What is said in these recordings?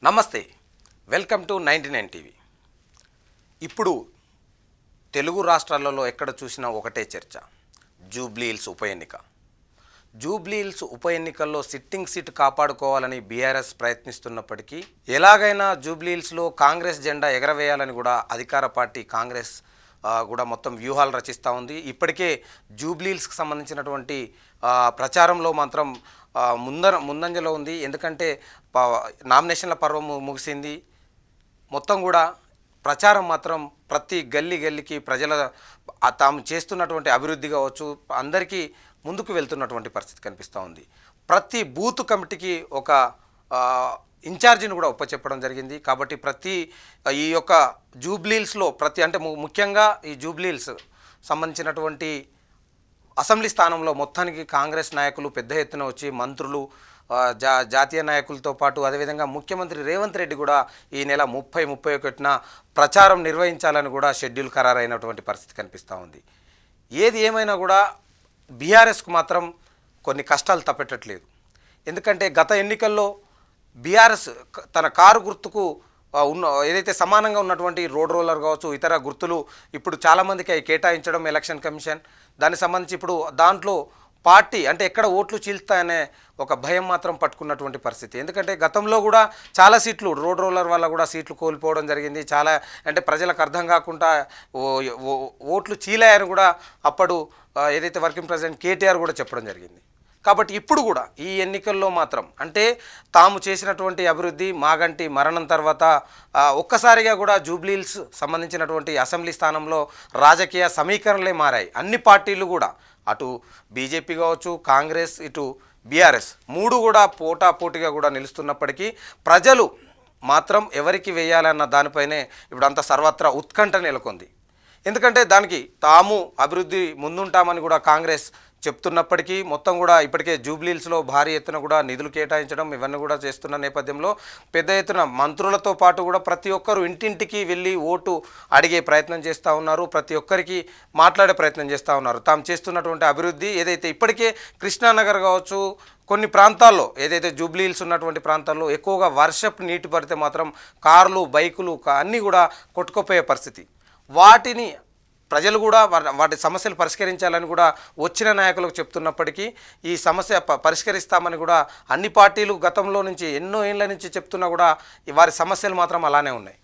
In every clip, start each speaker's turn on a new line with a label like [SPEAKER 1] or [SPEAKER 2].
[SPEAKER 1] నమస్తే, welcome to 99 TV. ఇప్పుడు తెలుగు రాష్ట్రాలలో ఎక్కడ చూసినా ఒకటే చర్చ, జూబ్లీహిల్స్ ఉప ఎన్నిక. జూబ్లీహిల్స్ ఉప ఎన్నికల్లో సిట్టింగ్ సీట్ కాపాడుకోవాలని బీఆర్ఎస్ ప్రయత్నిస్తున్నప్పటికీ ఎలాగైనా జూబ్లీహిల్స్లో కాంగ్రెస్ జెండా ఎగరవేయాలని కూడా అధికార పార్టీ కాంగ్రెస్ కూడా మొత్తం వ్యూహాలు రచిస్తూ ఉంది. ఇప్పటికే జూబ్లీహిల్స్కి సంబంధించినటువంటి ప్రచారంలో మాత్రం ముందంజలో ఉంది. ఎందుకంటే నామినేషన్ల పర్వం ముగిసింది. మొత్తం కూడా ప్రచారం మాత్రం ప్రతి గల్లీకి ప్రజల తాము చేస్తున్నటువంటి అభివృద్ధి కావచ్చు అందరికీ ముందుకు వెళ్తున్నటువంటి పరిస్థితి కనిపిస్తూ ఉంది. ప్రతి బూత్ కమిటీకి ఒక ఇన్ఛార్జిని కూడా ఒప్పచెప్పడం జరిగింది. కాబట్టి ప్రతి ఈ యొక్క జూబ్లీహిల్స్లో అంటే ముఖ్యంగా ఈ జూబ్లీహిల్స్ సంబంధించినటువంటి అసెంబ్లీ స్థానంలో మొత్తానికి కాంగ్రెస్ నాయకులు పెద్ద ఎత్తున వచ్చి మంత్రులు జాతీయ నాయకులతో పాటు అదేవిధంగా ముఖ్యమంత్రి రేవంత్ రెడ్డి కూడా ఈ నెల 30-31న ప్రచారం నిర్వహించాలని కూడా షెడ్యూల్ ఖరారైనటువంటి పరిస్థితి కనిపిస్తూ ఉంది. ఏది ఏమైనా కూడా బీఆర్ఎస్కు మాత్రం కొన్ని కష్టాలు తప్పెట్టట్లేదు. ఎందుకంటే గత ఎన్నికల్లో బీఆర్ఎస్ తన కారు గుర్తుకు ఏదైతే సమానంగా ఉన్నటువంటి రోడ్ రోలర్ కావచ్చు ఇతర గుర్తులు ఇప్పుడు చాలామందికి అవి కేటాయించడం ఎలక్షన్ కమిషన్ దానికి సంబంధించి ఇప్పుడు దాంట్లో పార్టీ అంటే ఎక్కడ ఓట్లు చీల్తాయనే ఒక భయం మాత్రం పట్టుకున్నటువంటి పరిస్థితి. ఎందుకంటే గతంలో కూడా చాలా సీట్లు రోడ్ రోలర్ వల్ల కూడా సీట్లు కోల్పోవడం జరిగింది. చాలా అంటే ప్రజలకు అర్థం కాకుండా ఓట్లు చీలాయని కూడా అప్పుడు ఏదైతే వర్కింగ్ ప్రెసిడెంట్ కేటీఆర్ కూడా చెప్పడం జరిగింది. కాబట్టి ఇప్పుడు కూడా ఈ ఎన్నికల్లో మాత్రం అంటే తాము చేసినటువంటి అభివృద్ధి మాగంటి మరణం తర్వాత ఒక్కసారిగా కూడా జూబ్లీహిల్స్ సంబంధించినటువంటి అసెంబ్లీ స్థానంలో రాజకీయ సమీకరణలే మారాయి. అన్ని పార్టీలు కూడా అటు బీజేపీ కావచ్చు కాంగ్రెస్ ఇటు బీఆర్ఎస్ మూడు కూడా పోటాపోటీగా కూడా నిలుస్తున్నప్పటికీ ప్రజలు మాత్రం ఎవరికి వేయాలన్న దానిపైనే ఇప్పుడు అంత సర్వత్రా ఉత్కంఠ నెలకొంది. ఎందుకంటే దానికి తాము అభివృద్ధి ముందుంటామని కూడా కాంగ్రెస్ చెప్తున్నప్పటికీ మొత్తం కూడా ఇప్పటికే జూబ్లీహిల్స్లో భారీ ఎత్తున కూడా నిధులు కేటాయించడం ఇవన్నీ కూడా చేస్తున్న నేపథ్యంలో పెద్ద ఎత్తున మంత్రులతో పాటు కూడా ప్రతి ఒక్కరు ఇంటింటికి వెళ్ళి ఓటు అడిగే ప్రయత్నం చేస్తూ ఉన్నారు. ప్రతి ఒక్కరికి మాట్లాడే ప్రయత్నం చేస్తూ ఉన్నారు. తాము చేస్తున్నటువంటి అభివృద్ధి ఏదైతే ఇప్పటికే కృష్ణానగర్ కావచ్చు కొన్ని ప్రాంతాల్లో ఏదైతే జూబ్లీహిల్స్ ఉన్నటువంటి ప్రాంతాల్లో ఎక్కువగా వర్షపు నీటి పడితే మాత్రం కార్లు బైకులు అన్నీ కూడా కొట్టుకుపోయే పరిస్థితి. వాటిని ప్రజలు కూడా వాటి సమస్యలు పరిష్కరించాలని కూడా వచ్చిన నాయకులకు చెప్తున్నప్పటికీ ఈ సమస్య పరిష్కరిస్తామని కూడా అన్ని పార్టీలు గతంలో నుంచి ఎన్నో ఏళ్ల నుంచి చెప్తున్నా కూడా వారి సమస్యలు మాత్రం అలానే ఉన్నాయి.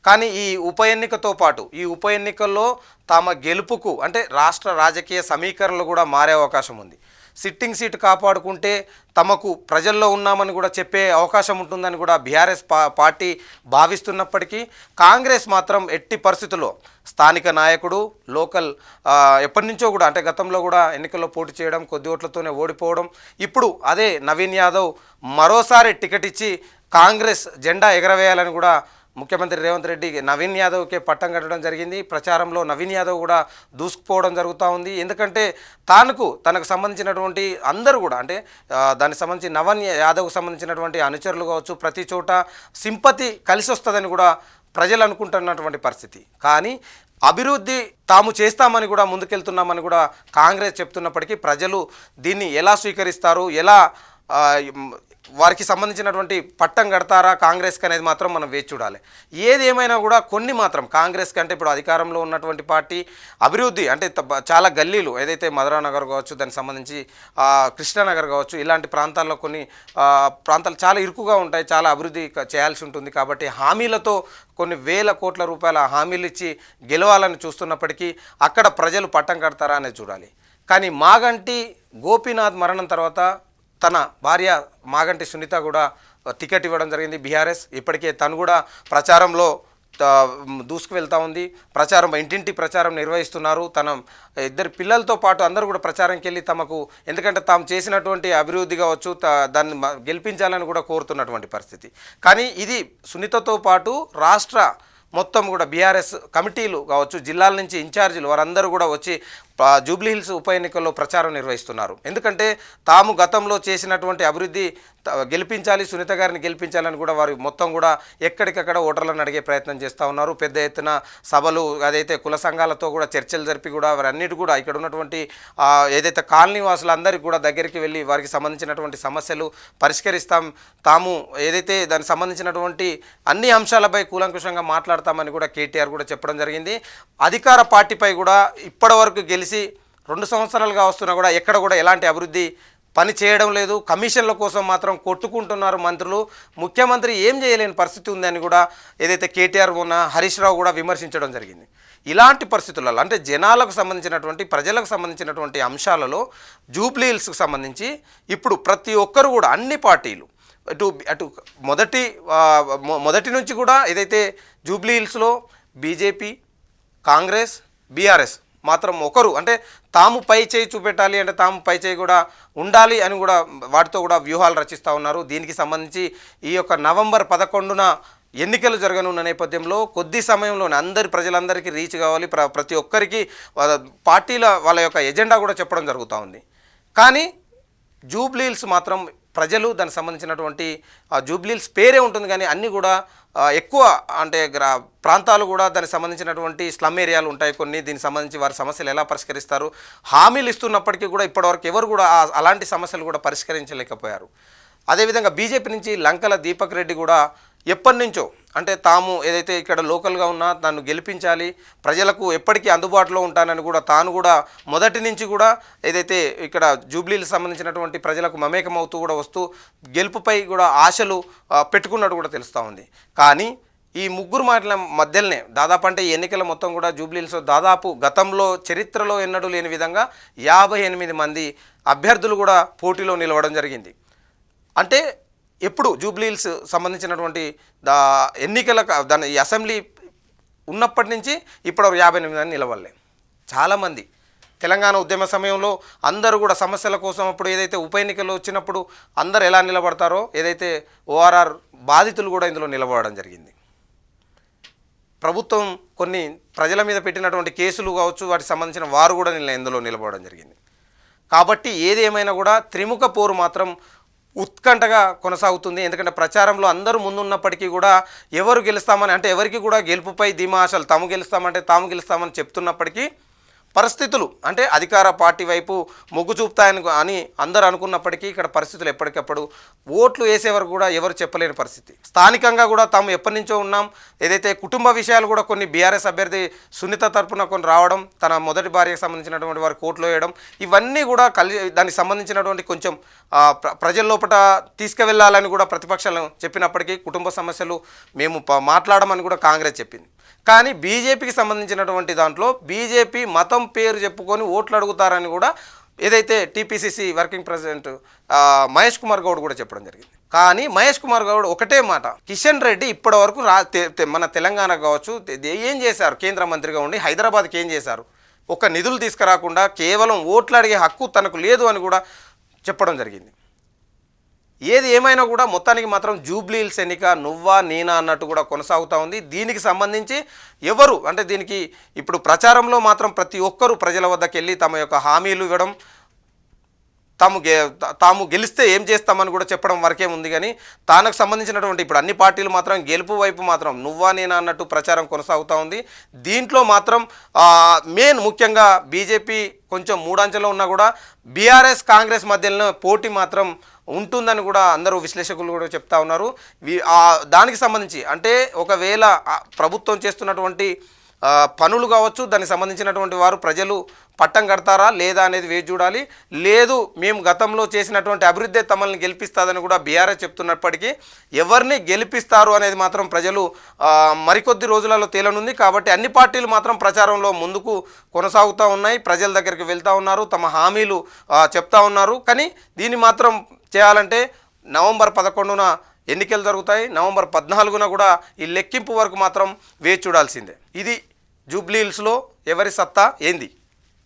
[SPEAKER 1] కానీ ఈ ఉప ఎన్నికతో పాటు ఈ ఉప ఎన్నికల్లో తమ గెలుపుకు అంటే రాష్ట్ర రాజకీయ సమీకరణలు కూడా మారే అవకాశం ఉంది. సిట్టింగ్ సీటు కాపాడుకుంటే తమకు ప్రజల్లో ఉన్నామని కూడా చెప్పే అవకాశం ఉంటుందని కూడా బీఆర్ఎస్ పార్టీ భావిస్తున్నప్పటికీ కాంగ్రెస్ మాత్రం ఎట్టి పరిస్థితుల్లో స్థానిక నాయకుడు లోకల్ ఎప్పటి నుంచో కూడా అంటే గతంలో కూడా ఎన్నికల్లో పోటీ చేయడం కొద్ది ఓట్లతోనే ఓడిపోవడం ఇప్పుడు అదే నవీన్ యాదవ్ మరోసారి టికెట్ ఇచ్చి కాంగ్రెస్ జెండా ఎగరవేయాలని కూడా ముఖ్యమంత్రి రేవంత్ రెడ్డి నవీన్ యాదవ్కే పట్టం కట్టడం జరిగింది. ప్రచారంలో నవీన్ యాదవ్ కూడా దూసుకుపోవడం జరుగుతూ ఉంది. ఎందుకంటే తనకు సంబంధించినటువంటి అందరూ కూడా అంటే దానికి సంబంధించి నవీన్ యాదవ్కు సంబంధించినటువంటి అనుచరులు కావచ్చు ప్రతి చోట సింపతి కలిసి వస్తుందని కూడా ప్రజలు అనుకుంటున్నటువంటి పరిస్థితి. కానీ అభివృద్ధి తాము చేస్తామని కూడా ముందుకెళ్తున్నామని కూడా కాంగ్రెస్ చెప్తున్నప్పటికీ ప్రజలు దీన్ని ఎలా స్వీకరిస్తారు ఎలా వారికి సంబంధించినటువంటి పట్టం కడతారా కాంగ్రెస్కి అనేది మాత్రం మనం వేచి చూడాలి. ఏది ఏమైనా కూడా కొన్ని మాత్రం కాంగ్రెస్ కంటే ఇప్పుడు అధికారంలో ఉన్నటువంటి పార్టీ అభివృద్ధి అంటే చాలా గల్లీలు ఏదైతే మధురానగర్ కావచ్చు దానికి సంబంధించి కృష్ణానగర్ కావచ్చు ఇలాంటి ప్రాంతాల్లో కొన్ని ప్రాంతాలు చాలా ఇరుకుగా ఉంటాయి, చాలా అభివృద్ధి చేయాల్సి ఉంటుంది. కాబట్టి హామీలతో కొన్ని వేల కోట్ల రూపాయల హామీలు ఇచ్చి గెలవాలని చూస్తున్నప్పటికీ అక్కడ ప్రజలు పట్టం కడతారా అనేది చూడాలి. కానీ మాగంటి గోపీనాథ్ మరణం తర్వాత తన భార్య మాగంటి సునీత కూడా టికెట్ ఇవ్వడం జరిగింది బీఆర్ఎస్. ఇప్పటికే తను కూడా ప్రచారంలో దూసుకు వెళ్తూ ఉంది. ఇంటింటి ప్రచారం నిర్వహిస్తున్నారు. తన ఇద్దరు పిల్లలతో పాటు అందరూ కూడా ప్రచారంకి వెళ్ళి తమకు ఎందుకంటే తాము చేసినటువంటి అభివృద్ధి కావచ్చు దాన్ని గెలిపించాలని కూడా కోరుతున్నటువంటి పరిస్థితి. కానీ ఇది సునీతతో పాటు రాష్ట్ర మొత్తం కూడా బీఆర్ఎస్ కమిటీలు కావచ్చు జిల్లాల నుంచి ఇన్ఛార్జీలు వారందరూ కూడా వచ్చి జూబ్లీ హిల్స్ ఉప ఎన్నికల్లో ప్రచారం నిర్వహిస్తున్నారు. ఎందుకంటే తాము గతంలో చేసినటువంటి అభివృద్ధి గెలిపించాలి, సునీత గారిని గెలిపించాలని కూడా వారు మొత్తం కూడా ఎక్కడికక్కడ ఓటర్లను అడిగే ప్రయత్నం చేస్తూ ఉన్నారు. పెద్ద ఎత్తున సభలు, అదైతే కుల సంఘాలతో కూడా చర్చలు జరిపి కూడా వారన్నిటి కూడా ఇక్కడ ఉన్నటువంటి ఏదైతే కాలనీ వాసులందరికీ కూడా దగ్గరికి వెళ్ళి వారికి సంబంధించినటువంటి సమస్యలు పరిష్కరిస్తాం, తాము ఏదైతే దానికి సంబంధించినటువంటి అన్ని అంశాలపై కూలంకుషంగా మాట్లాడతామని కూడా కేటీఆర్ కూడా చెప్పడం జరిగింది. అధికార పార్టీపై కూడా ఇప్పటివరకు గెలిచి 2 సంవత్సరాలుగా వస్తున్నా కూడా ఎక్కడ కూడా ఎలాంటి అభివృద్ధి పని చేయడం లేదు, కమిషన్ల కోసం మాత్రం కొట్టుకుంటున్నారు మంత్రులు, ముఖ్యమంత్రి ఏం చేయలేని పరిస్థితి ఉందని కూడా ఏదైతే కేటీఆర్ ఉన్న హరీష్ రావు కూడా విమర్శించడం జరిగింది. ఇలాంటి పరిస్థితులలో అంటే జనాలకు సంబంధించినటువంటి ప్రజలకు సంబంధించినటువంటి అంశాలలో జూబ్లీ హిల్స్కి సంబంధించి ఇప్పుడు ప్రతి ఒక్కరు కూడా అన్ని పార్టీలు అటు మొదటి నుంచి కూడా ఏదైతే జూబ్లీ హిల్స్లో బీజేపీ, కాంగ్రెస్, బీఆర్ఎస్ మాత్రం ఒకరు అంటే తాము పై చేయి చూపెట్టాలి, అంటే తాము పై చేయి కూడా ఉండాలి అని కూడా వాటితో కూడా వ్యూహాలు రచిస్తూ ఉన్నారు. దీనికి సంబంధించి ఈ యొక్క నవంబర్ 11న ఎన్నికలు జరగనున్న నేపథ్యంలో కొద్ది సమయంలోనే ప్రజలందరికీ రీచ్ కావాలి, ప్రతి ఒక్కరికి పార్టీల వాళ్ళ యొక్క ఎజెండా కూడా చెప్పడం జరుగుతూ ఉంది. కానీ జూబ్లీ హిల్స్ మాత్రం ప్రజలు దానికి సంబంధించినటువంటి జూబ్లీ హిల్స్ పేరే ఉంటుంది కానీ అన్నీ కూడా ఎక్కువ అంటే ప్రాంతాలు కూడా దానికి సంబంధించినటువంటి స్లమ్ ఏరియాలు ఉంటాయి కొన్ని, దీనికి సంబంధించి వారి సమస్యలు ఎలా పరిష్కరిస్తారు, హామీలు ఇస్తున్నప్పటికీ కూడా ఇప్పటివరకు ఎవరు కూడా అలాంటి సమస్యలు కూడా పరిష్కరించలేకపోయారు. అదేవిధంగా బీజేపీ నుంచి లంకల దీపక్ రెడ్డి కూడా ఎప్పటి నుంచో అంటే తాము ఏదైతే ఇక్కడ లోకల్గా ఉన్నా నన్ను గెలిపించాలి, ప్రజలకు ఎప్పటికీ అందుబాటులో ఉంటానని కూడా తాను కూడా మొదటి నుంచి కూడా ఏదైతే ఇక్కడ జూబ్లీలకు సంబంధించినటువంటి ప్రజలకు మమేకమవుతూ కూడా వస్తూ గెలుపుపై కూడా ఆశలు పెట్టుకున్నట్టు కూడా తెలుస్తూ ఉంది. కానీ ఈ ముగ్గురు మాటల మధ్యలోనే దాదాపు అంటే ఎన్నికల మొత్తం కూడా జూబ్లీహిల్స్ దాదాపు గతంలో చరిత్రలో ఎన్నడూ లేని విధంగా 58 మంది అభ్యర్థులు కూడా పోటీలో నిలవడం జరిగింది. అంటే ఎప్పుడు జూబ్లీ హిల్స్ సంబంధించినటువంటి ఎన్నికల దాని అసెంబ్లీ ఉన్నప్పటి నుంచి ఇప్పుడు 58 మంది నిలవలే. చాలామంది తెలంగాణ ఉద్యమ సమయంలో అందరూ కూడా సమస్యల కోసం అప్పుడు ఏదైతే ఉప ఎన్నికలు వచ్చినప్పుడు అందరు ఎలా నిలబడతారో ఏదైతే ఓఆర్ఆర్ బాధితులు కూడా ఇందులో నిలబడడం జరిగింది. ప్రభుత్వం కొన్ని ప్రజల మీద పెట్టినటువంటి కేసులు కావచ్చు వాటికి సంబంధించిన వారు కూడా ఇందులో నిలబడడం జరిగింది. కాబట్టి ఏది ఏమైనా కూడా త్రిముఖ పోరు మాత్రం ఉత్కంఠగా కొనసాగుతుంది. ఎందుకంటే ప్రచారంలో అందరూ ముందున్నప్పటికీ కూడా ఎవరు గెలుస్తామని అంటే ఎవరికి కూడా గెలుపుపై ధీమా ఆశలు, తాము గెలుస్తామంటే తాము గెలుస్తామని చెప్తున్నప్పటికీ పరిస్థితులు అంటే అధికార పార్టీ వైపు మొగ్గు చూపుతాయని అని అందరూ అనుకున్నప్పటికీ ఇక్కడ పరిస్థితులు ఎప్పటికప్పుడు ఓట్లు వేసేవారు కూడా ఎవరు చెప్పలేని పరిస్థితి. స్థానికంగా కూడా తాము ఎప్పటి నుంచో ఉన్నాం, ఏదైతే కుటుంబ విషయాలు కూడా కొన్ని బీఆర్ఎస్ అభ్యర్థి సునీత తరపున కొన్ని రావడం, తన మొదటి భార్యకు సంబంధించినటువంటి వారు కోర్టులో వేయడం, ఇవన్నీ కూడా దానికి సంబంధించినటువంటి కొంచెం ప్రజల లోపల తీసుకువెళ్ళాలని కూడా ప్రతిపక్షాలు చెప్పినప్పటికీ కుటుంబ సమస్యలు మేము మాట్లాడమని కూడా కాంగ్రెస్ చెప్పింది. కానీ బీజేపీకి సంబంధించినటువంటి దాంట్లో బీజేపీ మతం పేరు చెప్పుకొని ఓట్లు అడుగుతారని కూడా ఏదైతే TPCC working president Mahesh Kumar Goud కూడా చెప్పడం జరిగింది. కానీ మహేష్ కుమార్ గౌడ్ ఒకటే మాట, కిషన్ రెడ్డి ఇప్పటి వరకు మన తెలంగాణ కావచ్చు ఏం చేశారు, కేంద్ర మంత్రిగా ఉండి హైదరాబాద్కి ఏం చేశారు, ఒక నిధులు తీసుకురాకుండా కేవలం ఓట్లు అడిగే హక్కు తనకు లేదు అని కూడా చెప్పడం జరిగింది. ఏది ఏమైనా కూడా మొత్తానికి మాత్రం జూబ్లీ హిల్స్ ఎన్నిక నువ్వా నేనా అన్నట్టు కూడా కొనసాగుతూ ఉంది. దీనికి సంబంధించి ఎవరు అంటే దీనికి ఇప్పుడు ప్రచారంలో మాత్రం ప్రతి ఒక్కరూ ప్రజల వద్దకు వెళ్ళి తమ యొక్క హామీలు ఇవ్వడం, తాము గెలిస్తే ఏం చేస్తామని కూడా చెప్పడం వరకే ఉంది. కానీ తనకు సంబంధించినటువంటి ఇప్పుడు అన్ని పార్టీలు మాత్రం గెలుపు వైపు మాత్రం నువ్వా నేనా అన్నట్టు ప్రచారం కొనసాగుతూ ఉంది. దీంట్లో మాత్రం ముఖ్యంగా బీజేపీ కొంచెం మూడంచెలో ఉన్నా కూడా బీఆర్ఎస్ కాంగ్రెస్ మధ్యలో పోటీ మాత్రం ఉంటుందని కూడా అందరూ విశ్లేషకులు కూడా చెప్తా ఉన్నారు. దానికి సంబంధించి అంటే ఒకవేళ ప్రభుత్వం చేస్తున్నటువంటి పనులు కావచ్చు దానికి సంబంధించినటువంటి వారు ప్రజలు పట్టం కడతారా లేదా అనేది వేచి చూడాలి. లేదు మేము గతంలో చేసినటువంటి అభివృద్ధి తమల్ని గెలిపిస్తుందని కూడా బీఆర్ఎస్ చెప్తున్నప్పటికీ ఎవరిని గెలిపిస్తారు అనేది మాత్రం ప్రజలు మరికొద్ది రోజులలో తేలనుంది. కాబట్టి అన్ని పార్టీలు మాత్రం ప్రచారంలో ముందుకు కొనసాగుతూ ఉన్నాయి, ప్రజల దగ్గరికి వెళ్తూ ఉన్నారు, తమ హామీలు చెప్తా ఉన్నారు. కానీ దీన్ని మాత్రం చేయాలంటే నవంబర్ 11న ఎన్నికలు జరుగుతాయి. నవంబర్ 14న కూడా ఈ లెక్కింపు వరకు మాత్రం వేచి చూడాల్సిందే. ఇది జూబ్లీ హిల్స్లో ఎవరి సత్తా ఏంది.